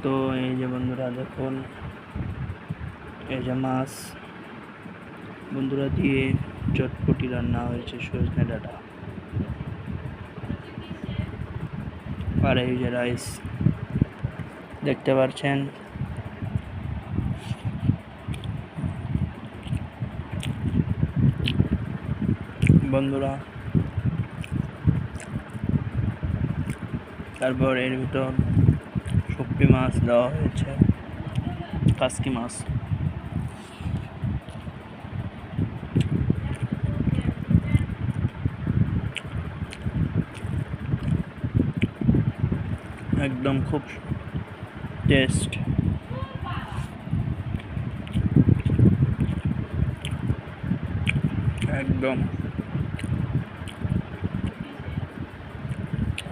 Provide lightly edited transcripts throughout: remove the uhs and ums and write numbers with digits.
তো এই যে বন্ধুরা দেখুন, এই যে মাছ বন্ধুরা দিয়ে চটপটি রান্না হয়েছে, সজনে ডাঁটা, আর এই যে রাইস দেখতে পাচ্ছেন। বন্ধুরা তারপর এর ভিতর শুটকি মাছ দেওয়া হয়েছে, কাসকি মাছ। একদম খুব টেস্ট। একদম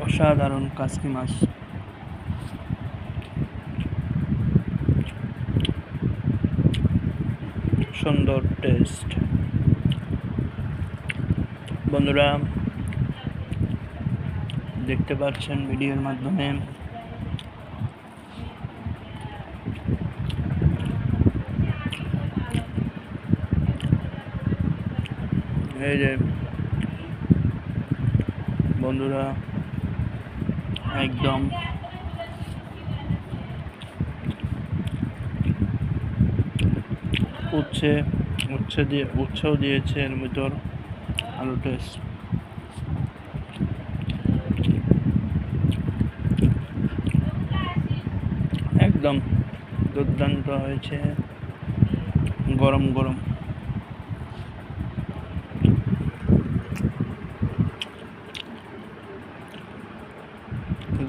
অসাধারণ কাসকি মাছ। সুন্দর টেস্ট। বন্ধুরা দেখতে পাচ্ছেন ভিডিওর মাধ্যমে, এই যে বন্ধুরা একদম উচ্ছেও দিয়েছে এর ভিতর, আলু টেস্ট। একদম দুর্দান্ত হয়েছে, গরম গরম।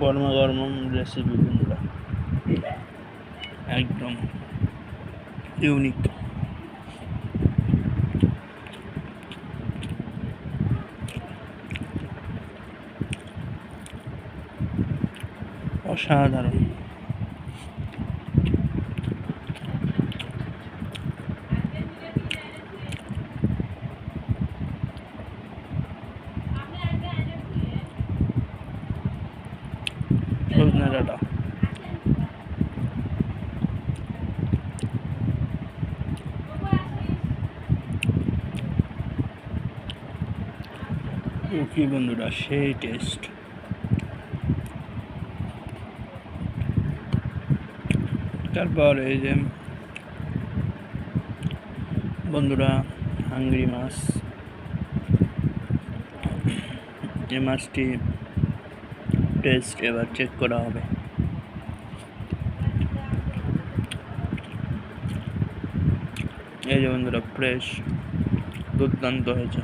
গরমা গরম রেসিপি বন্ধুরা, একদম ইউনিক। অসাধারণ। সজনে ডাঁটা কি বন্ধুরা, সেই টেস্ট। তারপর এই যে বন্ধুরা হাঙ্গরি মাছ, এই মাছটি টেস্ট এবার চেক করা হবে। এই যে বন্ধুরা ফ্রেশ, দুর্দান্ত হয়েছে।